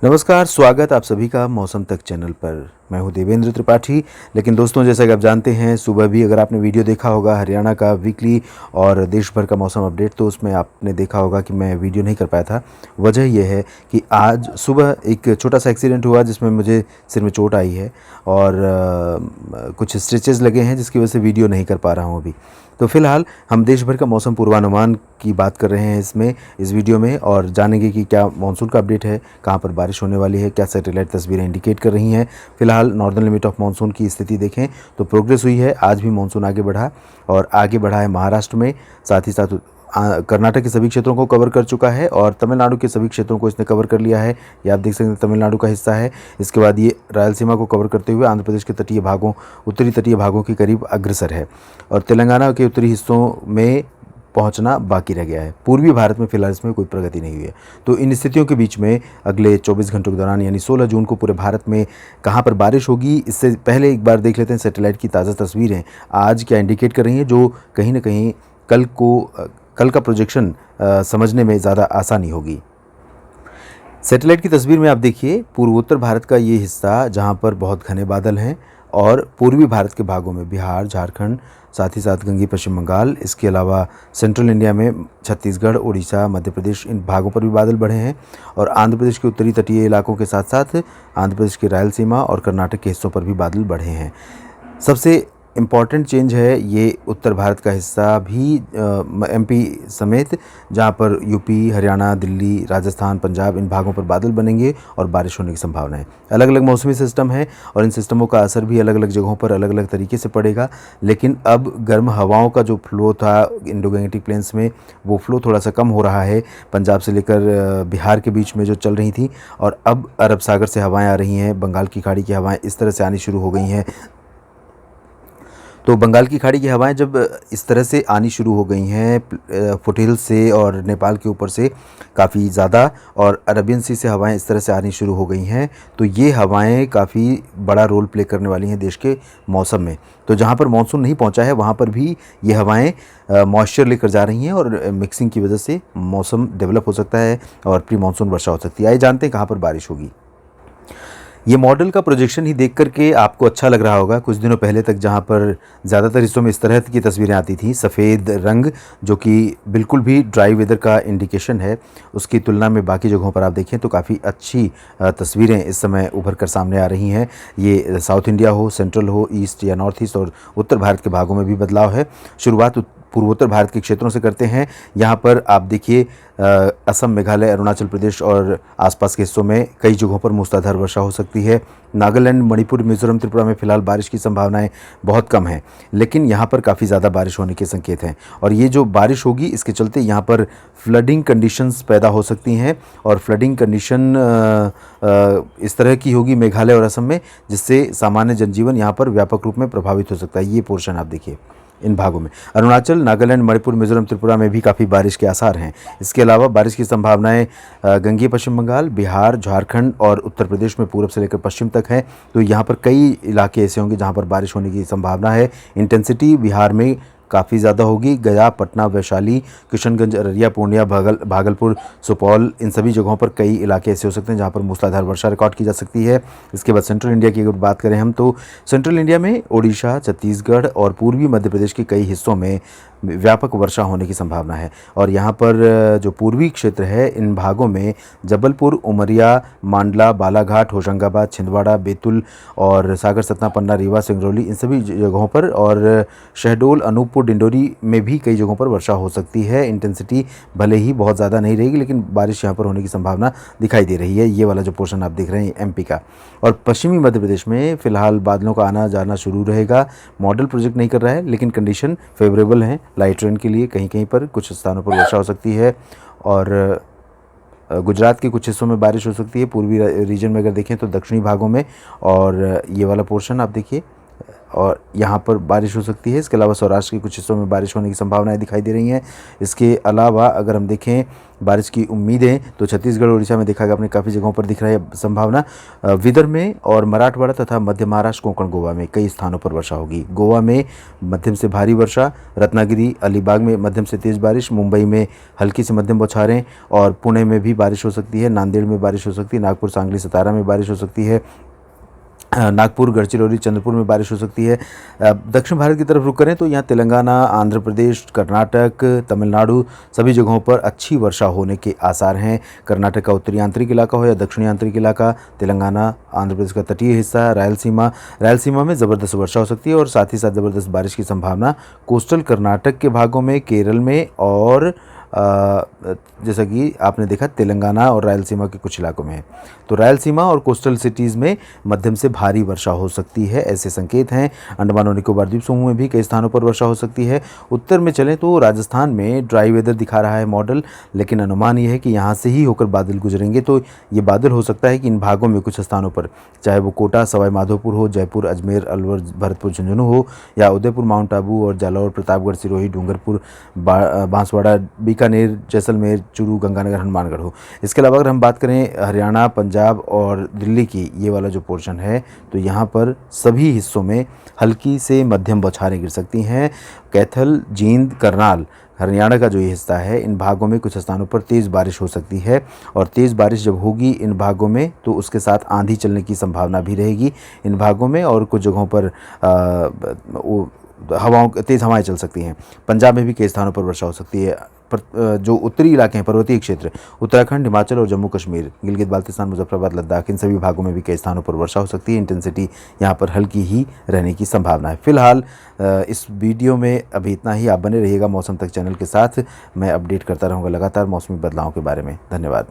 नमस्कार, स्वागत आप सभी का मौसम तक चैनल पर। मैं हूं देवेंद्र त्रिपाठी। लेकिन दोस्तों, जैसा कि आप जानते हैं, सुबह भी अगर आपने वीडियो देखा होगा हरियाणा का वीकली और देश भर का मौसम अपडेट, तो उसमें आपने देखा होगा कि मैं वीडियो नहीं कर पाया था। वजह यह है कि आज सुबह एक छोटा सा एक्सीडेंट हुआ जिसमें मुझे सिर में चोट आई है और कुछ स्टिचेस लगे हैं, जिसकी वजह से वीडियो नहीं कर पा रहा हूँ अभी। तो फिलहाल हम देश भर का मौसम पूर्वानुमान की बात कर रहे हैं इस वीडियो में, और जानेंगे कि क्या मानसून का अपडेट है, कहाँ पर बारिश होने वाली है, क्या सैटेलाइट तस्वीरें इंडिकेट कर रही हैं। फिलहाल नॉर्दर्न लिमिट ऑफ मानसून की स्थिति देखें तो प्रोग्रेस हुई है। आज भी मानसून आगे बढ़ा और आगे बढ़ा है महाराष्ट्र में, साथ ही साथ कर्नाटक के सभी क्षेत्रों को कवर कर चुका है और तमिलनाडु के सभी क्षेत्रों को इसने कवर कर लिया है। ये आप देख सकते हैं, तमिलनाडु का हिस्सा है। इसके बाद ये रायलसीमा को कवर करते हुए आंध्र प्रदेश के तटीय भागों, उत्तरी तटीय भागों के करीब अग्रसर है और तेलंगाना के उत्तरी हिस्सों में पहुंचना बाकी रह गया है। पूर्वी भारत में फिलहाल इसमें कोई प्रगति नहीं हुई है। तो इन स्थितियों के बीच में अगले 24 घंटों के दौरान यानी 16 जून को पूरे भारत में कहां पर बारिश होगी, इससे पहले एक बार देख लेते हैं सैटेलाइट की ताज़ा तस्वीरें आज क्या इंडिकेट कर रही हैं, जो कहीं ना कहीं कल का प्रोजेक्शन समझने में ज़्यादा आसानी होगी। सैटेलाइट की तस्वीर में आप देखिए पूर्वोत्तर भारत का ये हिस्सा जहाँ पर बहुत घने बादल हैं और पूर्वी भारत के भागों में बिहार, झारखंड, साथ ही साथ गंगी पश्चिम बंगाल, इसके अलावा सेंट्रल इंडिया में छत्तीसगढ़, उड़ीसा, मध्य प्रदेश, इन भागों पर भी बादल बढ़े हैं और आंध्र प्रदेश के उत्तरी तटीय इलाकों के साथ साथ आंध्र प्रदेश की रायलसीमा और कर्नाटक के हिस्सों पर भी बादल बढ़े हैं। सबसे इम्पॉर्टेंट चेंज है ये उत्तर भारत का हिस्सा भी, एमपी समेत, जहाँ पर यूपी, हरियाणा, दिल्ली, राजस्थान, पंजाब, इन भागों पर बादल बनेंगे और बारिश होने की संभावना है। अलग अलग मौसमी सिस्टम है और इन सिस्टमों का असर भी अलग अलग जगहों पर अलग अलग तरीके से पड़ेगा। लेकिन अब गर्म हवाओं का जो फ्लो था इंडो गैंजेटिक प्लेन्स में, वो फ्लो थोड़ा सा कम हो रहा है पंजाब से लेकर बिहार के बीच में जो चल रही थी, और अब अरब सागर से हवाएं आ रही हैं, बंगाल की खाड़ी की हवाएं इस तरह से आनी शुरू हो गई हैं। तो बंगाल की खाड़ी की हवाएं जब इस तरह से आनी शुरू हो गई हैं फुटहिल्स से और नेपाल के ऊपर से काफ़ी ज़्यादा, और अरबियन सी से हवाएं इस तरह से आनी शुरू हो गई हैं, तो ये हवाएं काफ़ी बड़ा रोल प्ले करने वाली हैं देश के मौसम में। तो जहाँ पर मानसून नहीं पहुँचा है वहाँ पर भी ये हवाएं मॉइस्चर लेकर जा रही हैं और मिक्सिंग की वजह से मौसम डेवलप हो सकता है और प्री मानसून वर्षा हो सकती है। आइए जानते हैं कहाँ पर बारिश होगी। ये मॉडल का प्रोजेक्शन ही देख करके आपको अच्छा लग रहा होगा। कुछ दिनों पहले तक जहाँ पर ज़्यादातर हिस्सों में इस तरह की तस्वीरें आती थी, सफ़ेद रंग, जो कि बिल्कुल भी ड्राई वेदर का इंडिकेशन है, उसकी तुलना में बाकी जगहों पर आप देखें तो काफ़ी अच्छी तस्वीरें इस समय उभर कर सामने आ रही हैं। ये साउथ इंडिया हो, सेंट्रल हो, ईस्ट या नॉर्थ ईस्ट और उत्तर भारत के भागों में भी बदलाव है। शुरुआत पूर्वोत्तर भारत के क्षेत्रों से करते हैं। यहाँ पर आप देखिए असम, मेघालय, अरुणाचल प्रदेश और आसपास के हिस्सों में कई जगहों पर मूसलाधार वर्षा हो सकती है। नागालैंड, मणिपुर, मिजोरम, त्रिपुरा में फ़िलहाल बारिश की संभावनाएं बहुत कम हैं, लेकिन यहाँ पर काफ़ी ज़्यादा बारिश होने के संकेत हैं और ये जो बारिश होगी इसके चलते यहाँ पर फ्लडिंग कंडीशंस पैदा हो सकती हैं और फ्लडिंग कंडीशन इस तरह की होगी मेघालय और असम में, जिससे सामान्य जनजीवन यहाँ पर व्यापक रूप में प्रभावित हो सकता है। ये पोर्शन आप देखिए इन भागों में अरुणाचल, नागालैंड, मणिपुर, मिजोरम, त्रिपुरा में भी काफ़ी बारिश के आसार हैं। इसके अलावा बारिश की संभावनाएं गंगे पश्चिम बंगाल, बिहार, झारखंड और उत्तर प्रदेश में पूर्व से लेकर पश्चिम तक है। तो यहाँ पर कई इलाके ऐसे होंगे जहाँ पर बारिश होने की संभावना है। इंटेंसिटी बिहार में काफ़ी ज़्यादा होगी। गया, पटना, वैशाली, किशनगंज, अररिया, पूर्णिया, भागलपुर, सुपौल, इन सभी जगहों पर कई इलाके ऐसे हो सकते हैं जहाँ पर मूसलाधार वर्षा रिकॉर्ड की जा सकती है। इसके बाद सेंट्रल इंडिया की अगर बात करें हम, तो सेंट्रल इंडिया में ओडिशा, छत्तीसगढ़ और पूर्वी मध्य प्रदेश के कई हिस्सों में व्यापक वर्षा होने की संभावना है और यहाँ पर जो पूर्वी क्षेत्र है इन भागों में जबलपुर, उमरिया, मांडला, बालाघाट, होशंगाबाद, छिंदवाड़ा, बैतूल और सागर, सतना, पन्ना, रीवा, सिंगरौली, इन सभी जगहों पर और शहडोल, अनूपपुर, डिंडोरी में भी कई जगहों पर वर्षा हो सकती है। इंटेंसिटी भले ही बहुत ज़्यादा नहीं रहेगी, लेकिन बारिश यहाँ पर होने की संभावना दिखाई दे रही है। ये वाला जो पोर्शन आप देख रहे हैं एमपी का। और पश्चिमी मध्य प्रदेश में फ़िलहाल बादलों का आना जाना शुरू रहेगा। मॉडल प्रोजेक्ट नहीं कर रहा है, लेकिन कंडीशन फेवरेबल हैं लाइट रेन के लिए। कहीं कहीं पर कुछ स्थानों पर वर्षा हो सकती है और गुजरात के कुछ हिस्सों में बारिश हो सकती है। पूर्वी रीजन में अगर देखें तो दक्षिणी भागों में, और ये वाला पोर्शन आप देखिए और यहाँ पर बारिश हो सकती है। इसके अलावा सौराष्ट्र के कुछ हिस्सों में बारिश होने की संभावनाएं दिखाई दे रही हैं। इसके अलावा अगर हम देखें बारिश की उम्मीदें, तो छत्तीसगढ़ उड़ीसा में देखा गया अपने काफ़ी जगहों पर दिख रहा है संभावना। विदर्भ में और मराठवाड़ा तथा मध्य महाराष्ट्र, कोंकण, गोवा में कई स्थानों पर वर्षा होगी। गोवा में मध्यम से भारी वर्षा, रत्नागिरी, अलीबाग में मध्यम से तेज़ बारिश, मुंबई में हल्की से मध्यम बौछारें और पुणे में भी बारिश हो सकती है। नांदेड़ में बारिश हो सकती है। नागपुर, सांगली, सतारा में बारिश हो सकती है। नागपुर, गढ़चिरौली, चंद्रपुर में बारिश हो सकती है। दक्षिण भारत की तरफ रुख करें तो यहाँ तेलंगाना, आंध्र प्रदेश, कर्नाटक, तमिलनाडु सभी जगहों पर अच्छी वर्षा होने के आसार हैं। कर्नाटक का उत्तरी आंतरिक इलाका हो या दक्षिणी आंतरिक इलाका, तेलंगाना, आंध्र प्रदेश का तटीय हिस्सा, रायलसीमा में ज़बरदस्त वर्षा हो सकती है और साथ ही साथ ज़बरदस्त बारिश की संभावना कोस्टल कर्नाटक के भागों में, केरल में और जैसा कि आपने देखा तेलंगाना और रायलसीमा के कुछ इलाकों में है। तो रायलसीमा और कोस्टल सिटीज़ में मध्यम से भारी वर्षा हो सकती है, ऐसे संकेत हैं। अंडमान और निकोबार द्वीप समूह में भी कई स्थानों पर वर्षा हो सकती है। उत्तर में चलें तो राजस्थान में ड्राई वेदर दिखा रहा है मॉडल, लेकिन अनुमान ये है कि यहाँ से ही होकर बादल गुजरेंगे। तो ये बादल हो सकता है कि इन भागों में कुछ स्थानों पर, चाहे वो कोटा, सवाई माधोपुर हो, जयपुर, अजमेर, अलवर, भरतपुर, झुंझुनू हो, या उदयपुर, माउंट आबू और जालौर, प्रतापगढ़, सिरोही, डूंगरपुर, बांसवाड़ा, बीकानेर, जैसलमेर, चूरू, गंगानगर, हनुमानगढ़ हो। इसके अलावा अगर हम बात करें हरियाणा, पंजाब और दिल्ली की, ये वाला जो पोर्शन है, तो यहाँ पर सभी हिस्सों में हल्की से मध्यम बौछारें गिर सकती हैं। कैथल, जींद, करनाल, हरियाणा का जो ये हिस्सा है, इन भागों में कुछ स्थानों पर तेज़ बारिश हो सकती है और तेज़ बारिश जब होगी इन भागों में तो उसके साथ आंधी चलने की संभावना भी रहेगी इन भागों में और कुछ जगहों पर तेज़ हवाएं चल सकती हैं। पंजाब में भी कई स्थानों पर वर्षा हो सकती है। पर जो उत्तरी इलाके हैं, पर्वतीय क्षेत्र, उत्तराखंड, हिमाचल और जम्मू कश्मीर, गिलगित बाल्तिस्तान, मुजफ्फराबाद, लद्दाख, इन सभी भागों में भी कई स्थानों पर वर्षा हो सकती है। इंटेंसिटी यहाँ पर हल्की ही रहने की संभावना है। फिलहाल इस वीडियो में अभी इतना ही। आप बने रहिएगा मौसम तक चैनल के साथ। मैं अपडेट करता रहूँगा लगातार मौसमी बदलावों के बारे में। धन्यवाद।